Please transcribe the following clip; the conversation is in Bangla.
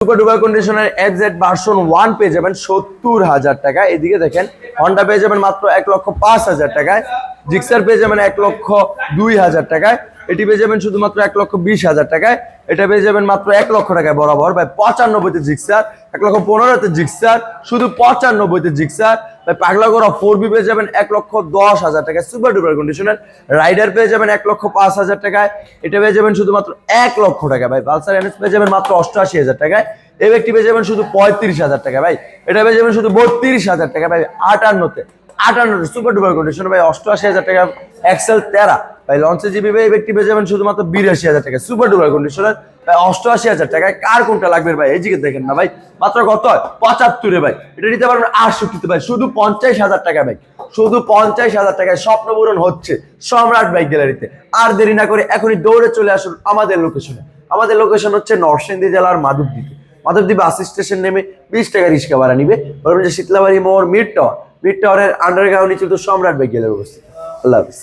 সুপার ডুপার কন্ডিশনের এফজেড ভার্সন 1 পেয়ে যাবেন ৭০,০০০ টাকা। এদিকে দেখেন হন্ডা পেয়ে যাবেন মাত্র ১,০৫,০০০ টাকায়। জিক্সার পেয়ে যাবেন ১,০২,০০০ টাকায়। এটি পেয়ে যাবেন শুধুমাত্র ১,২০,০০০ টাকায়। এটা পেয়ে যাবেন মাত্র ১,০০,০০০ টাকায় বরাবর ভাই। ৯৫তে জিক্সার, ১,১৫,০০০তে জিক্সার, শুধু ৯৫তে জিক্সার ভাই। পাগলা করা 4বি পেয়ে যাবেন ১,১০,০০০ টাকায় সুপার ডুপার কন্ডিশনের। রাইডার পেয়ে যাবেন ১,০৫,০০০ টাকায়। এটা পেয়ে যাবেন শুধুমাত্র ১,০০,০০০ টাকা ভাই। পালসার এনএস পেয়ে যাবেন মাত্র ৮৮,০০০ টাকায়। এই ব্যক্তি পেয়ে যাবেন শুধু ৩৫,০০০ টাকা ভাই। এটা পেয়ে যাবেন শুধু ৩২,০০০ টাকা ভাই। ৫৮তে সুপার ডুপার কন্ডিশন ভাই। ৮৮,০০০ টাকা এক্সেল ১৩ ভাই। লঞ্চে জিবি ভাই। এই ব্যক্তি পেয়ে যাবেন শুধুমাত্র ৮২,০০০ টাকা সুপার ডুপার কন্ডিশনের ভাই। ৮৮,০০০ টাকায় কার কোনটা লাগবে ভাই? এই দিকে দেখেন না ভাই, মাত্র কত ৭৫-এ ভাই। এটা নিতে পারবেন ৬৮-তে ভাই, শুধু ৫০,০০০ টাকা ভাই। শুধু ৫০,০০০ টাকায় স্বপ্ন পূরণ হচ্ছে সম্রাট বাইক গ্যালারিতে। আর দেরি না করে এখনই দৌড়ে চলে আসুন আমাদের লোকেশনে। আমাদের লোকেশন হচ্ছে নরসিংদী জেলার মাধবদ্বীপে। মাধবদ্বীপ বাস স্টেশন নেমে ২০ টাকা রিক্সা ভাড়া নিবে। বলবেন যে শীতলাবাড়ি মোড় মিড টাওয়ারের আন্ডারগ্রাউন্ড নিচে তো সম্রাট বাইক গ্যালারি অবস্থিত। আল্লাহ হাফিজ।